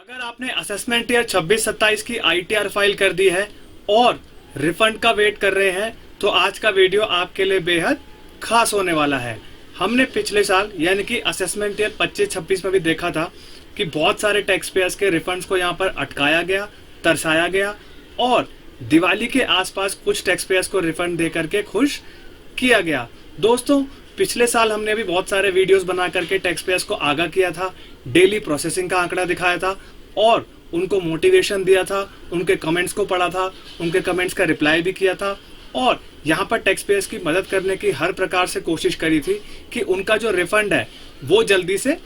अगर आपने assessment year 26-27 की आईटीआर फाइल कर दी है और रिफंड का वेट कर रहे हैं तो आज का वीडियो आपके लिए बेहद खास होने वाला है। हमने पिछले साल यानी कि असेसमेंट ईयर 25-26 में भी देखा था कि बहुत सारे टैक्स पेयर्स के रिफंड्स को यहाँ पर अटकाया गया, तरसाया गया और दिवाली के आसपास कुछ टैक्स पेयर्स को रिफंड दे करके खुश किया गया। दोस्तों, पिछले साल हमने भी बहुत सारे वीडियोस बना करके टैक्स पेयर्स को आगाह किया था, डेली प्रोसेसिंग का आंकड़ा दिखाया था और उनको मोटिवेशन दिया था, उनके कमेंट्स को पढ़ा था, उनके कमेंट्स का रिप्लाई भी किया था और यहाँ पर टैक्स पेयर्स की मदद करने की हर प्रकार से कोशिश करी थी कि उनका जो रिफंड है वो जल्दी से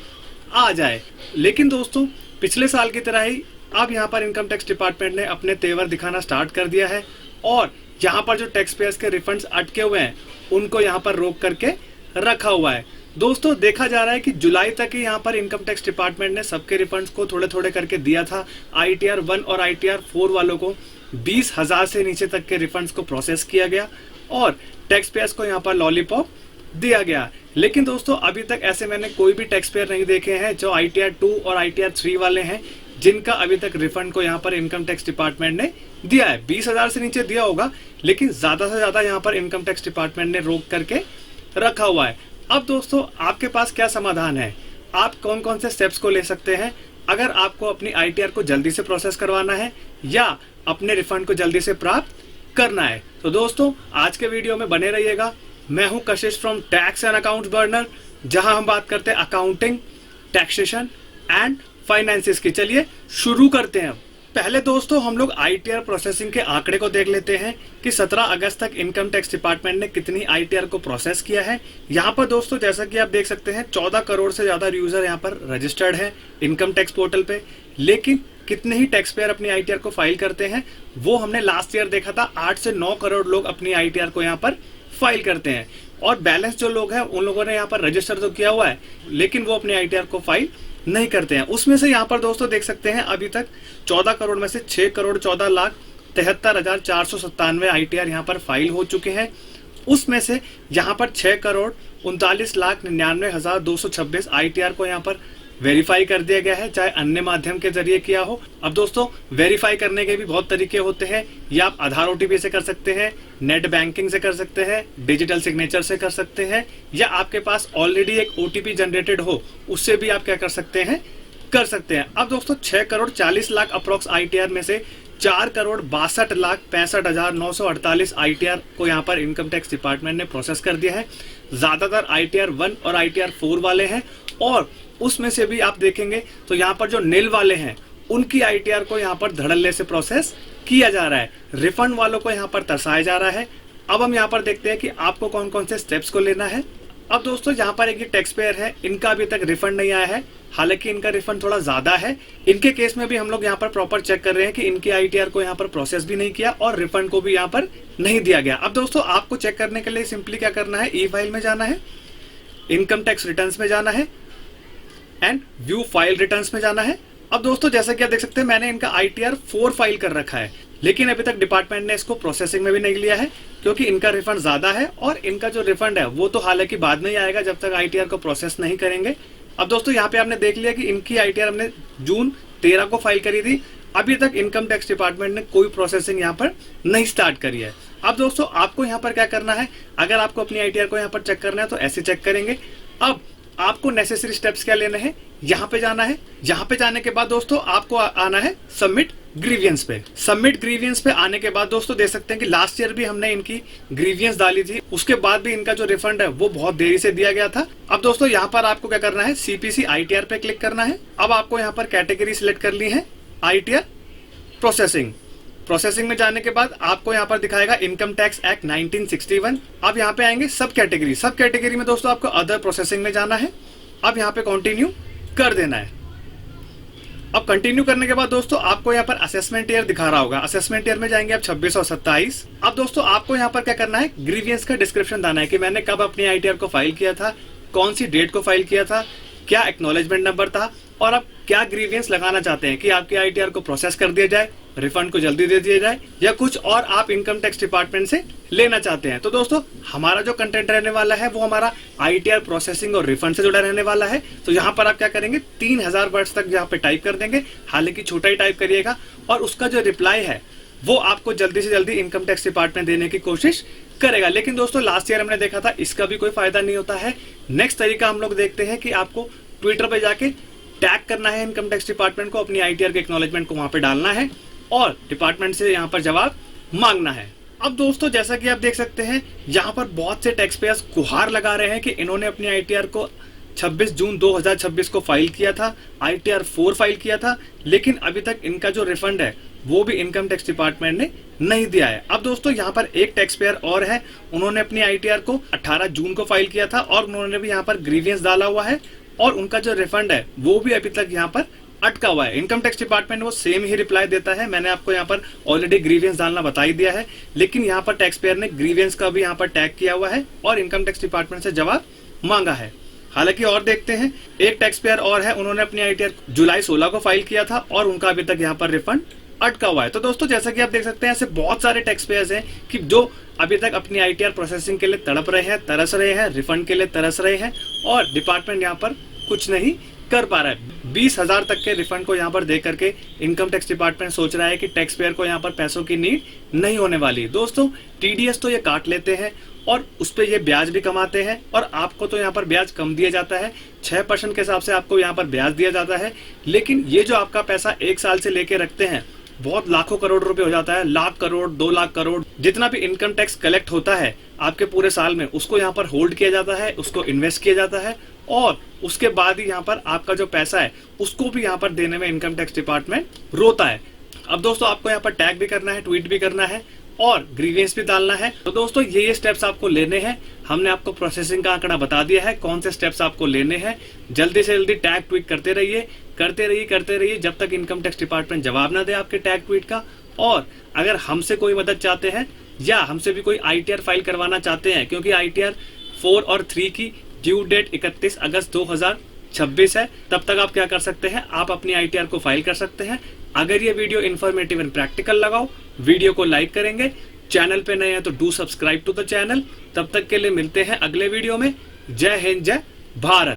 आ जाए। लेकिन दोस्तों, पिछले साल की तरह ही अब यहाँ पर इनकम टैक्स डिपार्टमेंट ने अपने तेवर दिखाना स्टार्ट कर दिया है और यहाँ पर जो टैक्स पेयर्स के रिफंड्स अटके हुए हैं उनको यहाँ पर रोक करके रखा हुआ है। दोस्तों, देखा जा रहा है कि जुलाई तक ही यहाँ पर इनकम टैक्स डिपार्टमेंट ने सबके रिफंड्स को थोड़े थोड़े करके दिया था। आईटीआर 1 और आईटीआर 4 वालों को 20,000 से नीचे तक के रिफंड्स को प्रोसेस किया गया और टैक्स पेयर्स को यहाँ पर लॉलीपॉप दिया गया। लेकिन दोस्तों, अभी तक ऐसे मैंने कोई भी टैक्स पेयर नहीं देखे हैं जो आईटीआर 2 और आईटीआर 3 वाले हैं जिनका अभी तक रिफंड को यहाँ पर इनकम टैक्स डिपार्टमेंट ने दिया है। 20,000 से नीचे दिया होगा, लेकिन ज्यादा से ज्यादा यहाँ पर इनकम टैक्स डिपार्टमेंट ने रोक करके रखा हुआ है। अब दोस्तों, आपके पास क्या समाधान है? आप कौन कौन से स्टेप्स को ले सकते हैं अगर आपको अपनी आईटीआर को जल्दी से प्रोसेस करवाना है या अपने रिफंड को जल्दी से प्राप्त करना है? तो दोस्तों, आज के वीडियो में बने रहिएगा। मैं हूं कशिश from tax and accounts burner, जहां हम बात करते हैं अकाउंटिंग, टैक्सेशन एंड फाइनेंसिस की। चलिए शुरू करते हैं। पहले दोस्तों, हम लोग आईटीआर प्रोसेसिंग के आंकड़े को देख लेते हैं कि 17 अगस्त तक इनकम टैक्स डिपार्टमेंट ने कितनी आईटीआर को प्रोसेस किया है। यहाँ पर दोस्तों, जैसा कि आप देख सकते हैं, 14 करोड़ से ज्यादा यूजर यहाँ पर रजिस्टर्ड है इनकम टैक्स पोर्टल पे। लेकिन कितने ही टैक्स पेयर अपनी आईटीआर को फाइल करते हैं वो हमने लास्ट ईयर देखा था। 8 से 9 करोड़ लोग अपनी आईटीआर को यहाँ पर फाइल करते हैं और बैलेंस जो लोग हैं उन लोगों ने यहाँ पर रजिस्टर तो किया हुआ है लेकिन वो अपनी आईटीआर को फाइल नहीं करते हैं। उसमें से यहाँ पर दोस्तों देख सकते हैं, अभी तक 14 करोड़ में से 6,14,73,497 आईटीआर यहाँ पर फाइल हो चुके हैं। उसमें से यहाँ पर 6,39,99,226 आईटीआर को यहाँ पर वेरीफाई कर दिया गया है, चाहे अन्य माध्यम के जरिए किया हो। अब दोस्तों, वेरीफाई करने के भी बहुत तरीके होते हैं। या आप आधार ओटीपी से कर सकते हैं, नेट बैंकिंग से कर सकते हैं, डिजिटल सिग्नेचर से कर सकते हैं, या आपके पास ऑलरेडी एक ओटीपी जनरेटेड हो उससे भी आप क्या कर सकते हैं, कर सकते हैं। अब दोस्तों, 6,40,00,000 अप्रोक्स आईटीआर में से 4,62,65,948 आईटीआर को यहाँ पर इनकम टैक्स डिपार्टमेंट ने प्रोसेस कर दिया है। ज्यादातर आईटीआर 1 और आईटीआर 4 वाले हैं और उसमें से भी आप देखेंगे तो यहाँ पर जो नील वाले हैं उनकी आईटीआर को यहाँ पर धड़ल्ले से प्रोसेस किया जा रहा है। रिफंड वालों को यहाँ पर तरसाया जा रहा है। अब हम यहाँ पर देखते हैं कि आपको कौन कौन से स्टेप्स को लेना है। अब दोस्तों, यहाँ पर एक टैक्स पेयर है, इनका अभी तक रिफंड नहीं आया है। हालांकि इनका रिफंड थोड़ा ज्यादा है। इनके केस में भी हम लोग यहाँ पर प्रॉपर चेक कर रहे हैं कि इनकी आईटीआर को यहाँ पर प्रोसेस भी नहीं किया और रिफंड को भी यहाँ पर नहीं दिया गया। अब दोस्तों, आपको चेक करने के लिए सिंपली क्या करना है, ई फाइल में जाना है, इनकम टैक्स रिटर्न्स में जाना है एंड व्यू फाइल रिटर्न्स में जाना है। अब दोस्तों, जैसा कि आप देख सकते हैं, मैंने इनका आईटीआर 4 फाइल कर रखा है, लेकिन अभी तक डिपार्टमेंट ने इसको प्रोसेसिंग में भी नहीं लिया है क्योंकि इनका रिफंड ज्यादा है और इनका जो रिफंड है वो तो हालांकि बाद में ही आएगा जब तक आईटीआर को प्रोसेस नहीं करेंगे। अब दोस्तों, यहाँ पे आपने देख लिया कि इनकी आईटीआर हमने जून 13 को फाइल करी थी। अभी तक इनकम टैक्स डिपार्टमेंट ने कोई प्रोसेसिंग यहाँ पर नहीं स्टार्ट करी है। अब दोस्तों, आपको यहाँ पर क्या करना है, अगर आपको अपनी आईटीआर को यहाँ पर चेक करना है तो ऐसे चेक करेंगे। अब आपको नेसेसरी स्टेप्स क्या लेने हैं, यहाँ पे जाना है। यहाँ पे जाने के बाद दोस्तों आपको आना है सबमिट ग्रीवियंस पे। सबमिट ग्रीवियंस पे आने के बाद दोस्तों देख सकते हैं कि लास्ट ईयर भी हमने इनकी ग्रीवियंस डाली थी, उसके बाद भी इनका जो रिफंड है वो बहुत देरी से दिया गया था। अब दोस्तों, यहाँ पर आपको क्या करना है, सीपीसी आईटीआर पे क्लिक करना है। अब आपको यहाँ पर कैटेगरी सिलेक्ट कर ली है, आईटीआर प्रोसेसिंग। प्रोसेसिंग में जाने के बाद आपको यहाँ पर दिखाएगा इनकम टैक्स एक्ट 1961। अब यहाँ पे आएंगे सब कैटेगरी। सब कैटेगरी में दोस्तों आपको अदर प्रोसेसिंग में जाना है। अब यहाँ पे कंटिन्यू कर देना है। अब कंटिन्यू करने के बाद दोस्तों आपको यहाँ पर असेसमेंट ईयर दिखा रहा होगा। असेसमेंट ईयर में जाएंगे आप 26 और 27। अब दोस्तों, आपको यहाँ पर क्या करना है, ग्रीवियंस का डिस्क्रिप्शन देना है कि मैंने कब अपनी आईटीआर को फाइल किया था, कौन सी डेट को फाइल किया था, क्या एक्नॉलेजमेंट नंबर था और आप क्या ग्रीवियंस लगाना चाहते हैं कि आपके आईटीआर को प्रोसेस कर दिया जाए, रिफंड को जल्दी दे दिया जाए, या कुछ और आप इनकम टैक्स डिपार्टमेंट से लेना चाहते हैं। तो दोस्तों हमारा जो कंटेंट रहने वाला है वो हमारा आईटीआर प्रोसेसिंग और रिफंड से जुड़ा रहने वाला है। तो यहाँ पर आप क्या करेंगे, 3000 वर्ड्स तक यहाँ पे टाइप कर देंगे, हालांकि छोटा ही टाइप करिएगा, और उसका जो रिप्लाई है वो आपको जल्दी से जल्दी इनकम टैक्स डिपार्टमेंट देने की कोशिश करेगा। लेकिन दोस्तों लास्ट ईयर हमने देखा था इसका भी कोई फायदा नहीं होता है। नेक्स्ट तरीका हम लोग देखते हैं कि आपको ट्विटर पे जाके टैग करना है इनकम टैक्स डिपार्टमेंट को, अपनी आईटीआर के एक्नॉलेजमेंट को वहां पे डालना है और डिपार्टमेंट से यहाँ पर जवाब मांगना है। अब दोस्तों जैसा कि आप देख सकते हैं यहाँ पर बहुत से टैक्स पेयर्स गुहार लगा रहे हैं कि इन्होंने अपनी आईटीआर को 26 जून 2026 को फाइल किया था, आईटीआर 4 फाइल किया था, लेकिन अभी तक इनका जो रिफंड है वो भी इनकम टैक्स डिपार्टमेंट ने नहीं दिया है। अब दोस्तों यहाँ पर एक टैक्स पेयर और है, उन्होंने अपनी आईटीआर को 18 जून को फाइल किया था और उन्होंने भी यहाँ पर ग्रीवियंस डाला हुआ है और उनका जो रिफंड है वो भी अभी तक यहाँ पर अटका हुआ है। इनकम टैक्स डिपार्टमेंट वो सेम ही रिप्लाई देता है। मैंने आपको यहाँ पर ऑलरेडी ग्रीवियंस डालना बता ही दिया है, लेकिन यहाँ पर टैक्स पेयर ने ग्रीवियंस का भी यहाँ पर टैग किया हुआ है और इनकम टैक्स डिपार्टमेंट से जवाब मांगा है। हालांकि और देखते हैं, एक टैक्स पेयर और है, उन्होंने अपनी आईटीआर जुलाई 16 को फाइल किया था और उनका अभी तक यहाँ पर रिफंड अटका हुआ है। तो दोस्तों जैसा कि आप देख सकते हैं ऐसे बहुत सारे टैक्स पेयर्स हैं कि जो अभी तक अपनी आईटीआर प्रोसेसिंग के लिए तड़प रहे हैं, तरस रहे हैं, रिफंड के लिए तरस रहे हैं और डिपार्टमेंट यहाँ पर कुछ नहीं कर पा रहा है। 20,000 तक के रिफंड को यहाँ पर दे करके इनकम टैक्स डिपार्टमेंट सोच रहा है कि टैक्स पेयर को यहाँ पर पैसों की नीड नहीं होने वाली। दोस्तों टीडीएस तो ये काट लेते हैं और उस पर ये ब्याज भी कमाते हैं और आपको तो यहाँ पर ब्याज कम दिया जाता है, 6% के हिसाब से आपको यहाँ पर ब्याज दिया जाता है। लेकिन ये जो आपका पैसा 1 साल से लेके रखते हैं, बहुत लाखों करोड़ रुपए हो जाता है, लाख करोड़ 2 लाख करोड़ जितना भी इनकम टैक्स कलेक्ट होता है आपके पूरे साल में, उसको यहाँ पर होल्ड किया जाता है, उसको इन्वेस्ट किया जाता है और उसके बाद ही यहाँ पर आपका जो पैसा है उसको भी यहाँ पर देने में इनकम टैक्स डिपार्टमेंट रोता है। अब दोस्तों आपको यहाँ पर टैग भी करना है, ट्वीट भी करना है और ग्रीवियंस भी डालना है। तो दोस्तों ये स्टेप्स आपको लेने हैं। हमने आपको प्रोसेसिंग का आंकड़ा बता दिया है, कौन से स्टेप्स आपको लेने हैं। जल्दी से जल्दी टैग ट्वीट करते रहिए जब तक इनकम टैक्स डिपार्टमेंट जवाब ना दे आपके टैग ट्वीट का। और अगर हमसे कोई मदद चाहते हैं या हमसे भी कोई आईटीआर फाइल करवाना चाहते हैं, क्योंकि आईटीआर 4 और 3 की ड्यू डेट 31 अगस्त 2026 है, तब तक आप क्या कर सकते हैं, आप अपनी आईटीआर को फाइल कर सकते हैं। अगर ये वीडियो इन्फॉर्मेटिव एंड प्रैक्टिकल लगाओ, वीडियो को लाइक करेंगे, चैनल पे नए हैं तो do subscribe to the channel. तब तक के लिए मिलते हैं अगले वीडियो में। जय हिंद, जय भारत।